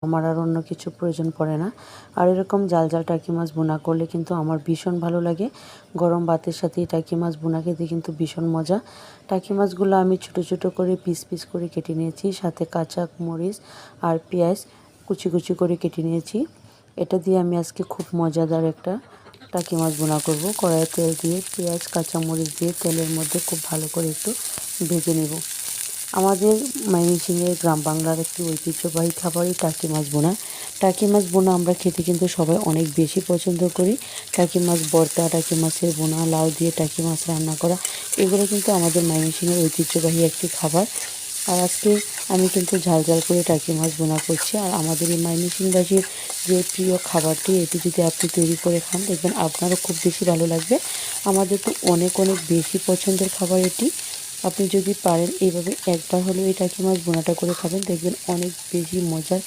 আমার আর অন্য কিছু প্রয়োজন পড়ে না। আর এরকম জাল জাল টাকি মাছ ভুনা করলে কিন্তু আমার ভীষণ ভালো লাগে। গরম ভাতের সাথে এই টাকি মাছ ভুনা খেতে কিন্তু ভীষণ মজা। টাকি মাছগুলো আমি ছোটো ছোটো করে পিস পিস করে কেটে নিয়েছি, সাথে কাঁচা মরিচ আর পেঁয়াজ কুচি কুচি করে কেটে নিয়েছি। এটা দিয়ে আমি আজকে খুব মজাদার একটা টাকি মাছ ভুনা করব। কড়াইয়ে তেল দিয়ে পেঁয়াজ কাঁচা মরিচ দিয়ে তেলের মধ্যে খুব ভালো করে একটু ভেজে নেব। আমাদের ময়মনসিংহের গ্রাম বাংলার একটি ঐতিহ্যবাহী খাবারই টাকি মাছ ভুনা। টাকি মাছ ভুনা আমরা খেতে কিন্তু সবাই অনেক বেশি পছন্দ করি। টাকি মাছ ভর্তা, টাকি মাছের ভুনা, লাউ দিয়ে টাকি মাছ রান্না করা, এগুলো কিন্তু আমাদের ময়মনসিংহের ঐতিহ্যবাহী একটি খাবার। আর আজকে আমি কিন্তু ঝাল ঝাল করে টাকি মাছ ভুনা করছি। আর আমাদের এই ময়মনসিংহবাসীর যে প্রিয় খাবারটি, এটি যদি আপনি তৈরি করে খান দেখবেন আপনারও খুব বেশি ভালো লাগবে। আমাদের তো অনেক অনেক বেশি পছন্দের খাবার এটি। আপনি যদি পারেন এইভাবে একবার হলেও এই টাকি মাছ ভুনাটা করে খাবেন, দেখবেন অনেক বেশি মজার